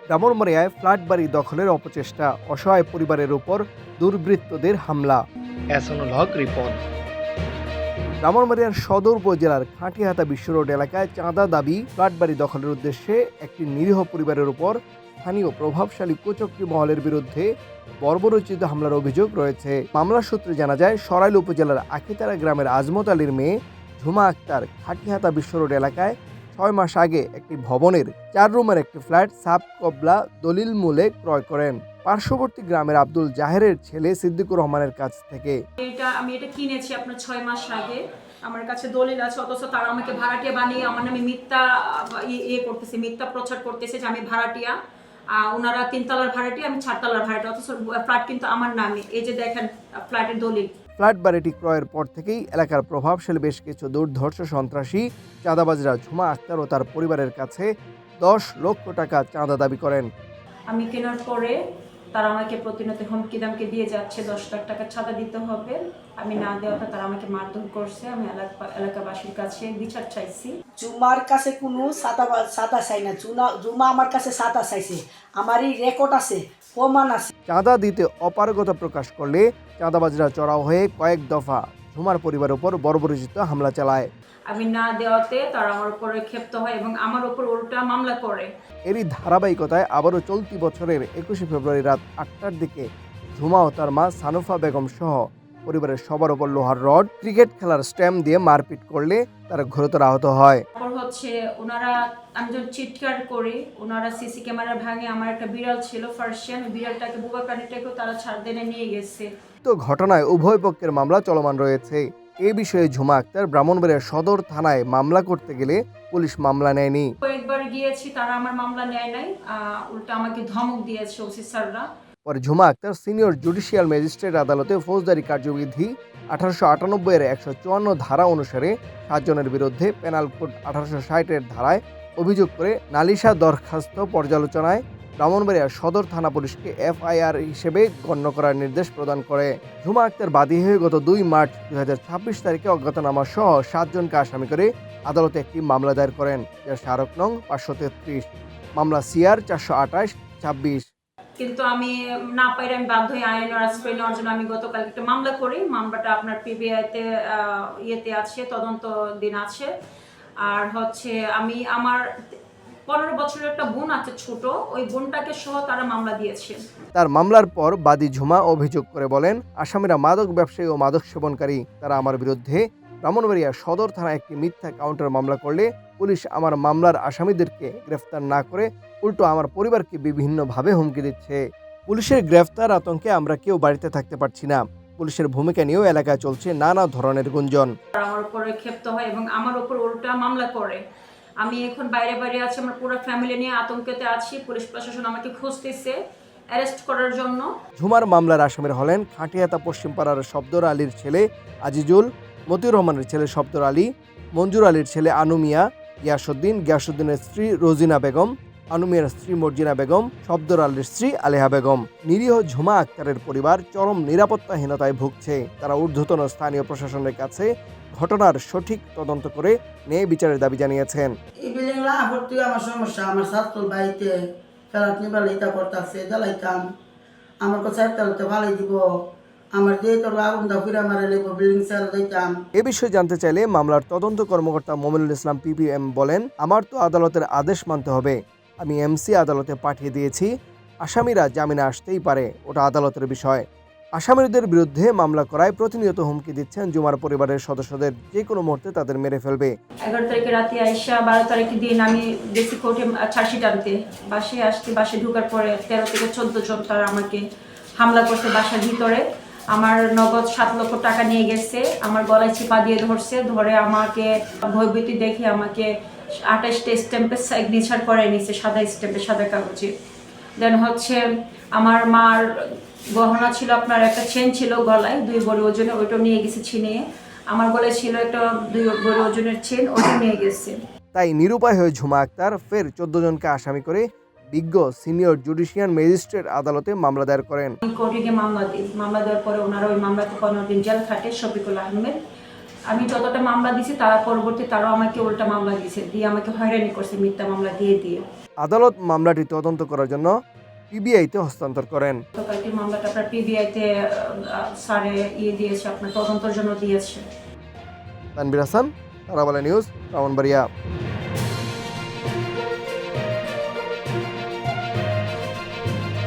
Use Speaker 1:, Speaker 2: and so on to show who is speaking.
Speaker 1: ব্রাহ্মণবাড়িয়ায় flat বাড়ি দখলের অপচেষ্টা, অসহায় পরিবারের উপর দুর্বৃত্তদের হামলা। এহসানুল হক রিপোর্ট। ব্রাহ্মণবাড়িয়ার সদর উপজেলার খাঁটিহাতা বিশ্ব রোড এলাকায় চাঁদা দাবি ফ্ল্যাট বাড়ি দখলের উদ্দেশ্যে একটি নিরীহ পরিবারের উপর স্থানীয় প্রভাবশালী কুচক্রী মহলের বিরুদ্ধে বর্বরোচিত হামলার অভিযোগ রয়েছে। মামলার সূত্রে জানা যায়, সরাইল উপজেলার আখিতারা গ্রামের আজমত আলীর মেয়ে ঝুমা আক্তার খাঁটিহাতা বিশ্ব রোড এলাকায় 6 মাস আগে একটি ভবনের 4 রুমের একটি ফ্ল্যাট সাব কবলা দলিল মূলে ক্রয় করেন পার্শ্ববর্তী গ্রামের আব্দুল জাহেরের ছেলে সিদ্দিকুর রহমানের কাছ থেকে।
Speaker 2: আমি এটা কিনেছি আপনার 6 মাস আগে। আমার কাছে দলিল আছে, অথচ তারা আমাকে ভাড়াটিয়া বানিয়ে আমার নামে মিথ্যা করতেছে, মিথ্যা প্রচার করতেছে যে আমি ভাড়াটিয়া। ওনারা 3 তলার ভাড়াটিয়া, আমি 4 তলার ভাড়াটিয়া, অথচ ফ্ল্যাট কিন্তু আমার নামে। এই যে দেখেন ফ্ল্যাটের দলিল।
Speaker 1: ফ্ল্যাট বাড়িটি ক্রয়ের পর থেকেই এলাকার প্রভাবশালী বেশ কিছু দুর্ধর্ষ সন্ত্রাসী চাঁদাবাজরা ঝুমা আক্তার ও তার পরিবারের কাছে 10 লক্ষ টাকা চাঁদা দাবি করেন।
Speaker 2: আমি কেনার পরে তারা আমাকে প্রতিনিয়ত হুমকি দামকে দিয়ে যাচ্ছে 10 লাখ টাকা চাঁদা দিতে হবে। আমি না দেওয়াতে তারা আমাকে মারধর করছে। আমি এলাকাবাসীর কাছে বিচার চাইছি।
Speaker 3: জুমার কাছে কোনো সাদা চাই না, জুমা আমার কাছে সাদা চাইছে, আমারই রেকর্ড আছে, প্রমাণ আছে।
Speaker 1: চাঁদা দিতে অপারগতা প্রকাশ করলে চাঁদাবাজরা চড়াও হয়ে কয়েক দফা ঝুমার পরিবারের উপর বর্বরোচিত হামলা চালায়।
Speaker 2: আমি না দেওয়াতে তারা আমার উপরে ক্ষিপ্ত হয় এবং আমার উপর উল্টা মামলা করে।
Speaker 1: এরই ধারাবাহিকতায় আবারও চলতি বছরের 21 ফেব্রুয়ারি রাত 8টার দিকে ঝুমা ও তার মা সানুফা বেগম সহ পরিবারের সবার উপর লোহার রড, ক্রিকেট খেলার স্ট্যাম্প দিয়ে মারপিট করলে তারা গুরুতর আহত হয়।
Speaker 2: তারপর ওনারা, আমি যখন চিৎকার করি, ওনারা সিসি ক্যামেরা ভাঙে। আমার একটা বিড়াল ছিল ফার্সিয়ান, বিড়ালটাকে, বুবা প্রাণীটাকেও তারা ছাড় দেনে নিয়ে গেছে।
Speaker 1: তো ঘটনায় উভয় পক্ষের মামলা চলমান রয়েছে। এই বিষয়ে ঝুমা আক্তার ব্রাহ্মণবাড়িয়া সদর থানায় মামলা করতে গেলে পুলিশ মামলা নেয়নি।
Speaker 2: কয়েকবার গিয়েছি, তারা আমার মামলা নেয় নাই, উল্টা আমাকে ধমক দিয়েছে ওসি স্যাররা।
Speaker 1: পরে Jhuma Akter senior judicial magistrate আদালতে ফৌজদারি কার্যবিধি 1898 এর 154 ধারা অনুসারে 7 জনের বিরুদ্ধে পেনাল কোড 1860 এর ধারায় অভিযোগ করে নালিশা দরখাস্ত পর্যালোচনায় ব্রাহ্মণবাড়িয়া সদর থানা পুলিশকে এফআইআর হিসেবে গণ্য করার নির্দেশ প্রদান করে। ঝুমা আক্তার বাদী হয়ে গত 2 মার্চ 2026 তারিখে অজ্ঞাতনামা সহ 7 জনকে আসামি করে আদালতে একটি মামলা দায়ের করেন, যার স্মারক নং 533, মামলা সিআর 428/26।
Speaker 2: কিন্তু আমি না পাইলে আমি বাধ্য হয়ে আইনের আশ্রয় নেওয়ার জন্য আমি গতকাল একটা মামলা করি। মামলাটা আপনার পিবিআইতে ইয়েতে আছে, তদন্ত দিন আছে। আর আমি আমার 15 বছরের একটা বোন আছে ছোট, ওই বোনটাকে সহ তারা মামলা দিয়েছে।
Speaker 1: তার মামলার পর বাদী ঝুমা অভিযোগ করে বলেন, আসামিরা মাদক ব্যবসায়ী ও মাদক সেবনকারী। তারা আমার বিরুদ্ধে ব্রাহ্মণবাড়িয়া সদর থানায় একটি মিথ্যা কাউন্টার মামলা করলে পুলিশ আমার মামলার আসামিদেরকে গ্রেফতার না করে উল্টো আমার পরিবারকে বিভিন্নভাবে হুমকি দিচ্ছে। পুলিশের গ্রেফতার আতঙ্কে আমরা কেউ বাড়িতে থাকতে পারছি না। পুলিশের ভূমিকা নিয়েও এলাকায় চলছে নানা ধরনের গুঞ্জন।
Speaker 2: আমার উপরে ক্ষিপ্ত হয় এবং আমার উপর উল্টা মামলা করে। আমি এখন বাইরে আছি, আমার পুরো ফ্যামিলি নিয়ে আতঙ্কেতে আছি। পুলিশ প্রশাসন আমাকে খুঁজতেছে অ্যারেস্ট করার জন্য।
Speaker 1: ঝুমার মামলার আসামিরা হলেন খাঁটিহাতা পশ্চিমপাড়ার শব্দর আলীর ছেলে আজিজুল, মতিউর রহমানের ছেলে শব্দর আলী, মঞ্জুর আলীর ছেলে আনুমিয়া, গিয়াসউদ্দিনের স্ত্রী রোজিনা বেগম, আনুমিয়ার স্ত্রী মর্জিনা বেগম, শব্দর আলীর স্ত্রী আলেহা বেগম। নিরীহ ঝুমা আক্তারের পরিবার চরম নিরাপত্তাহীনতায় ভুগছে। তারা ঊর্ধ্বতন স্থানীয় প্রশাসনের কাছে ঘটনার সঠিক তদন্ত করে ন্যায় বিচারের দাবি জানিয়েছেন।
Speaker 3: এই বিল্ডিং ভর্তি আমার সমস্যা, আমার ছাত্র বাড়িতে ফেরাত নিবালে এটা করতেছে, জ্বালাইতাম, আমার কাছে চারটালতে ভালোই দিব, আমার যে তোর আগুনটা ফিরে মারা লেব, বিল্ডিং ছেড়ে দিতাম।
Speaker 1: এ বিষয়ে জানতে চাইলে মামলার তদন্ত কর্মকর্তা মোমিনুল ইসলাম পিপিএম বলেন, আমার তো আদালতের আদেশ মানতে হবে। আমি এমসি আদালতে পাঠিয়ে দিয়েছি, আসামিরা জামিনে আসতেই পারে, ওটা আদালতের বিষয়। আসামিদের বিরুদ্ধে মামলা করায় প্রতিনিয়ত হুমকি দিচ্ছেন ঝুমার পরিবারের সদস্যদের, যে কোনো মুহূর্তে তাদের মেরে ফেলবে।
Speaker 2: 11 তারিখে রাতে আইসা 12 তারিখের দিন আমি ডিসি কোর্টে চার্জশিট আনতে বাসে ঢোকার পরে 13 থেকে 14 জন তারা আমাকে হামলা করছে বাসার ভিতরে। আমার নগদ 7 লক্ষ টাকা নিয়ে গেছে, আমার গলায় চিপা দিয়ে ধরে আমাকে ভয়ভীতি দেখে আমাকে 28টা স্ট্যাম্পে সিগনেচার করে নিছে, সাদা স্ট্যাম্পে, সাদা কাগজে। দেন আমার মার গহনা ছিল, আপনার একটা চেন ছিল গলায় 2 বড়ি ওজনের, ওইটাও নিয়ে গেছে ছিনিয়ে। আমার গলায় ছিল একটা 2 বড়ি ওজনের চেন, ওটা নিয়ে গেছে।
Speaker 1: তাই নিরুপায় হয়ে ঝুমা আক্তার ফের 14 জনকে আসামি করে বিজ্ঞ সিনিয়র জুডিশিয়াল ম্যাজিস্ট্রেট আদালতে মামলা দায়ের করেন।
Speaker 2: কোর্টে গিয়ে মামলা দেওয়ার পরে ওনারা ওই মামলাতে 15 দিন জেল খাটে শফিকুল আহমেদ। আমি যতটা মামলা দিছি তার পরবর্তী তারাও আমাকে উল্টা মামলা দিয়েছে, দিয়ে আমাকে হয়রানি করছে মিথ্যা মামলা দিয়ে।
Speaker 1: আদালত মামলাটি তদন্ত করার জন্য পিবিআইতে হস্তান্তর করেন।
Speaker 2: গতকালকে মামলাটা আপনার পিবিআইতে স্যারে দিয়েছে, আপনার তদন্তের জন্য দিয়েছে।
Speaker 1: তানভীর হাসান, তারাবালা নিউজ, ব্রাহ্মণবাড়িয়া।